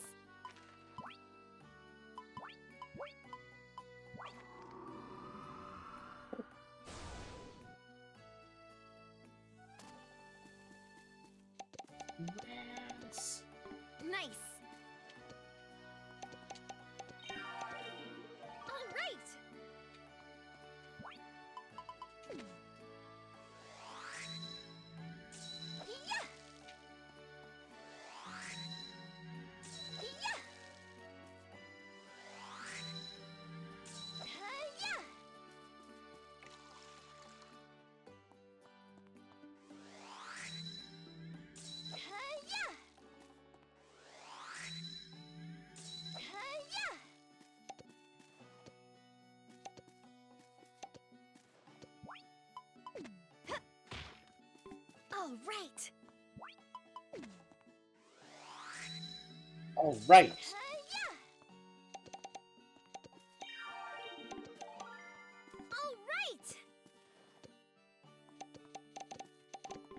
Yes. Nice. All right. Yeah. All right. All right. All right.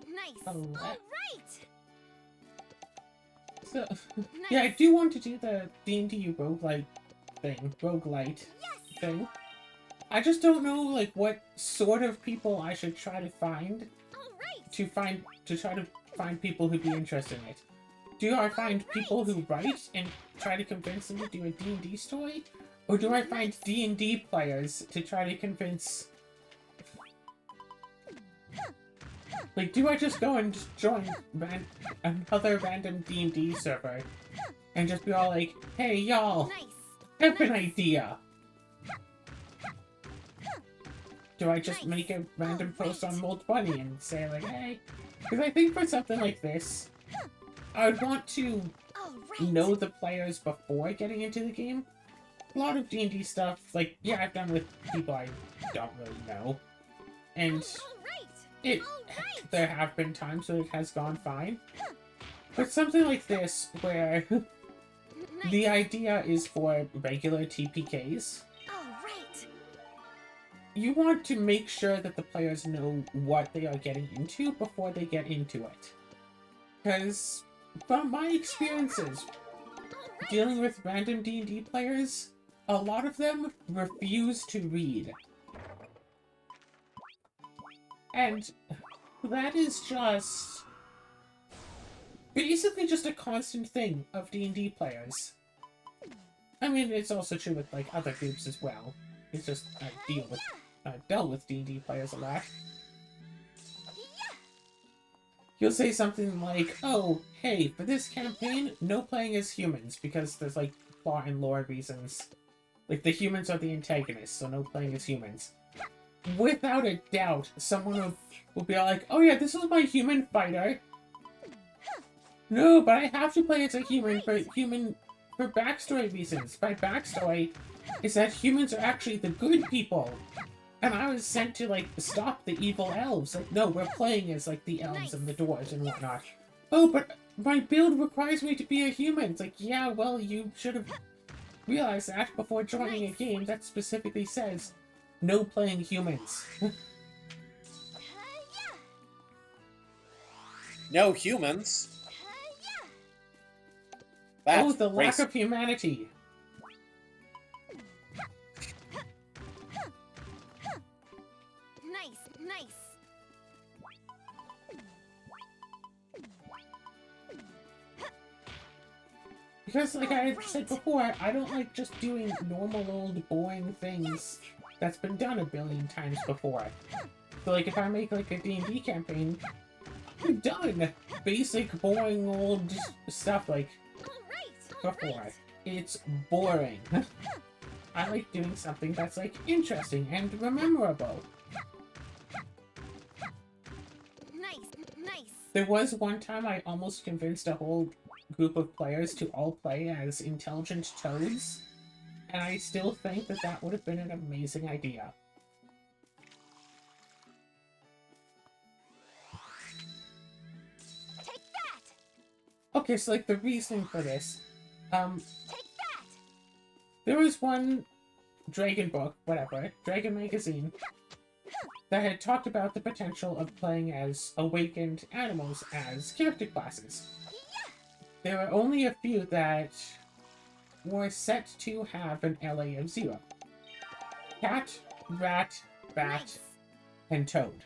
Nice. All All right. right. So, yeah, I do want to do the D&D roguelite thing. I just don't know, like, what sort of people I should try to find All right. to try to find people who'd be interested in it. Do I find people who write and try to convince them to do a D&D story? Or do I find D&D players to try to convince... Like, do I just go and just join another random D&D server and just be all like, hey, y'all, Nice. I have an idea. Do I just make a random post on Mold20 and say like, hey? Because I think for something like this, I would want to All right. know the players before getting into the game. A lot of D&D stuff, like, yeah, I've done with people I don't really know. And All right. there have been times where it has gone fine. But something like this, where Nice. the idea is for regular TPKs, All right. you want to make sure that the players know what they are getting into before they get into it. Because, from my experiences, All dealing with random D&D players, a lot of them refuse to read. And that is just basically just a constant thing of D&D players. I mean, it's also true with, like, other groups as well. It's just, I've dealt with D&D players a lot. You'll say something like, oh, hey, for this campaign, no playing as humans, because there's, like, plot and lore reasons. Like, the humans are the antagonists, so no playing as humans. Without a doubt, someone will be like, oh yeah, this is my human fighter. No, but I have to play as a human for backstory reasons. My backstory is that humans are actually the good people. And I was sent to, like, stop the evil elves. Like, no, we're playing as, like, the elves and the dwarves and whatnot. Oh, but my build requires me to be a human. It's like, yeah, well, you should have realized that before joining a game that specifically says no playing humans. No humans. That's oh, the lack racist. of humanity. Nice. Because, like I had said before, I don't like just doing normal old boring things that's been done a billion times before. So, like, if I make, like, a D&D campaign, I've done basic, boring old stuff, like, before. It's boring. I like doing something that's, like, interesting and memorable. Nice. There was one time I almost convinced a whole group of players to all play as intelligent toads, and I still think that that would have been an amazing idea. Take that. Okay, so, like, the reasoning for this, Take that. there was one dragon book, whatever, dragon magazine, that had talked about the potential of playing as awakened animals as character classes. There were only a few that were set to have an LA of 0. Cat, rat, bat, and toad.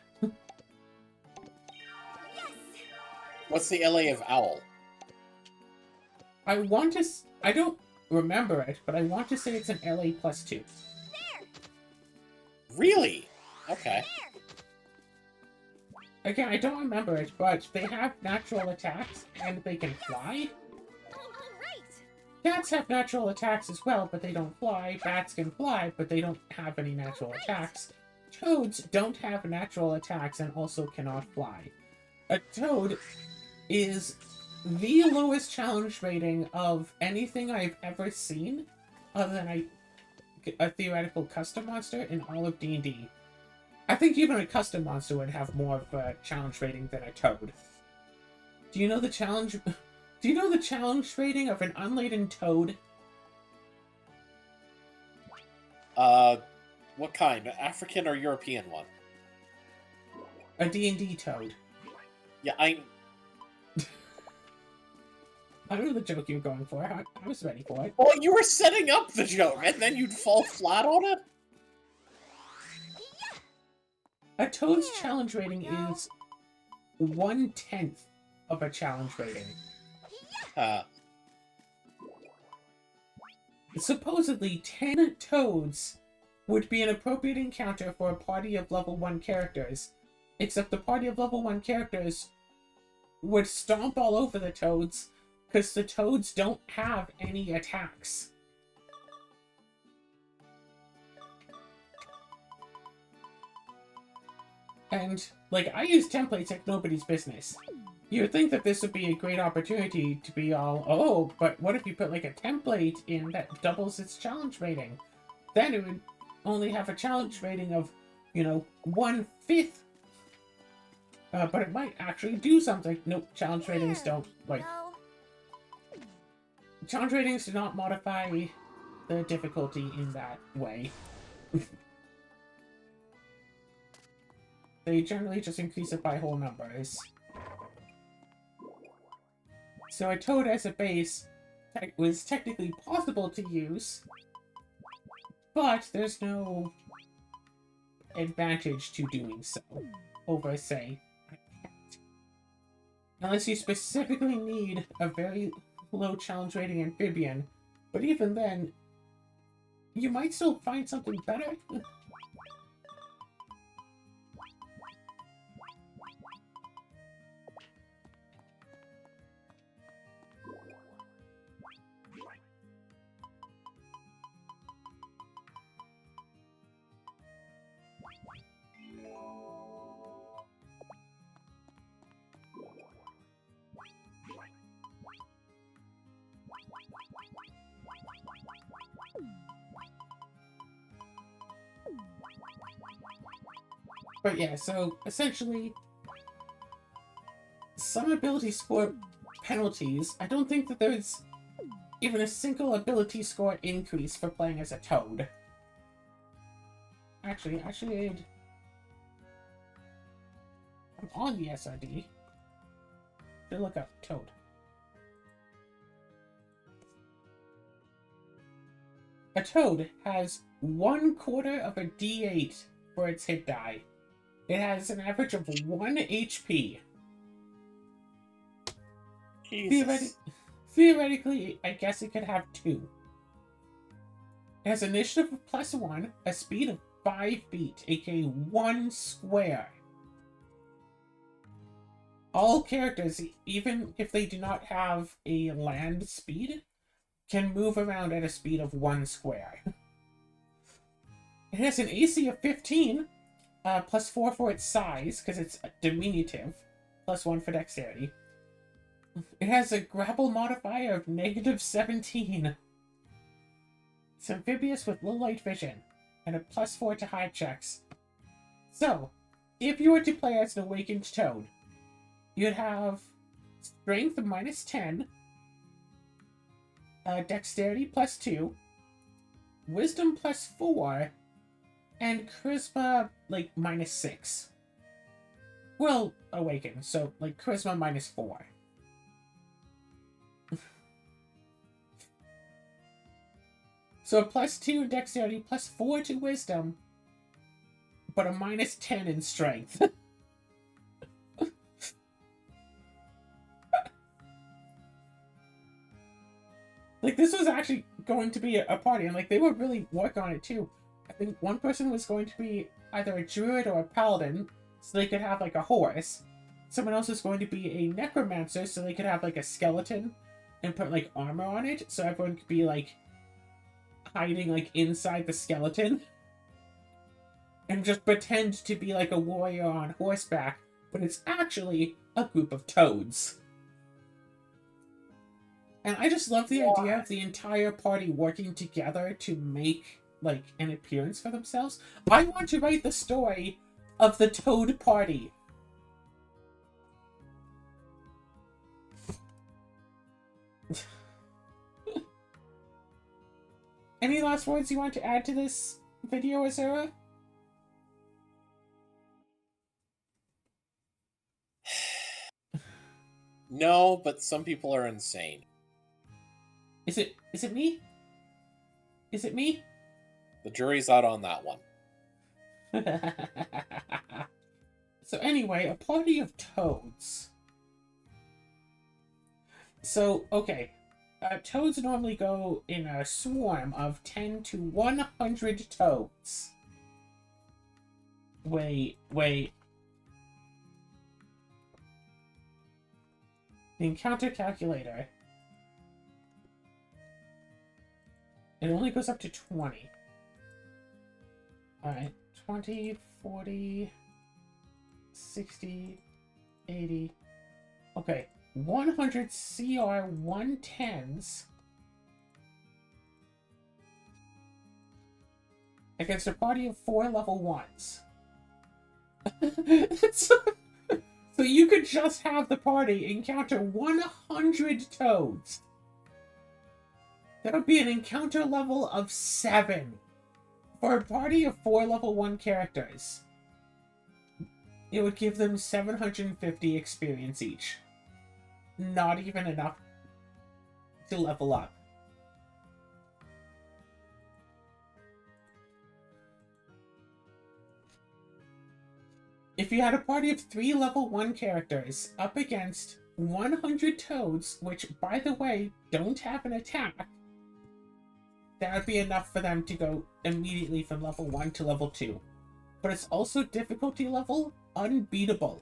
What's the LA of owl? I don't remember it, but I want to say it's an LA +2. There. Really? Okay. Again, I don't remember it, but they have natural attacks, and they can fly. Cats have natural attacks as well, but they don't fly. Bats can fly, but they don't have any natural attacks. Toads don't have natural attacks and also cannot fly. A toad is the lowest challenge rating of anything I've ever seen, other than a theoretical custom monster in all of D&D. I think even a custom monster would have more of a challenge rating than a toad. Do you know the challenge rating of an unladen toad? What kind? African or European one? A D&D toad. Yeah, I know the joke you're going for. I was ready for it. Well, you were setting up the joke, and then you'd fall flat on it? A toad's challenge rating is 1/10 of a challenge rating. Supposedly, 10 toads would be an appropriate encounter for a party of level 1 characters, except the party of level 1 characters would stomp all over the toads, because the toads don't have any attacks. And, like, I use templates like nobody's business. You would think that this would be a great opportunity to be all, oh, but what if you put, like, a template in that doubles its challenge rating? Then it would only have a challenge rating of, 1/5. But it might actually do something. Nope, challenge ratings don't, challenge ratings do not modify the difficulty in that way. They generally just increase it by whole numbers. So a toad as a base was technically possible to use, but there's no advantage to doing so over, say, a cat. Unless you specifically need a very low challenge rating amphibian, but even then, you might still find something better. But yeah, so essentially, some ability score penalties. I don't think that there's even a single ability score increase for playing as a toad. Actually, I'm on the SRD. Should look up toad. A toad has 1/4 of a D8 for its hit die. It has an average of 1 HP. Jesus. Theoretically, I guess it could have 2. It has initiative of +1, a speed of 5 feet, aka 1 square. All characters, even if they do not have a land speed, can move around at a speed of 1 square. It has an AC of 15, +4 for its size, because it's diminutive, +1 for dexterity. It has a grapple modifier of -17. It's amphibious with low light vision, and a +4 to high checks. So, if you were to play as an awakened toad, you'd have strength of -10, dexterity +2, wisdom +4, and charisma, like, -6. Well, awakened, so, like, charisma -4. So a +2 in dexterity, +4 to wisdom, but a -10 in strength. Like, this was actually going to be a party, and, like, they would really work on it, too. I think one person was going to be either a druid or a paladin, so they could have, like, a horse. Someone else was going to be a necromancer, so they could have, like, a skeleton and put, like, armor on it, so everyone could be, like, hiding, like, inside the skeleton. And just pretend to be, like, a warrior on horseback, but it's actually a group of toads. And I just love the idea of the entire party working together to make, like, an appearance for themselves. I want to write the story of the Toad Party. Any last words you want to add to this video, Azura? No, but some people are insane. Is it me? Is it me? The jury's out on that one. So anyway, a party of toads. So, okay. Toads normally go in a swarm of 10 to 100 toads. Wait. The encounter calculator. It only goes up to 20. Alright. 20, 40, 60, 80. Okay. 100 CR 110s against a party of 4 level 1s. So you could just have the party encounter 100 toads. That would be an encounter level of 7 for a party of 4 level 1 characters. It would give them 750 experience each. Not even enough. to level up. If you had a party of 3 level 1 characters up against 100 toads, which, by the way, don't have an attack, that would be enough for them to go immediately from level 1 to level 2. But it's also difficulty level unbeatable.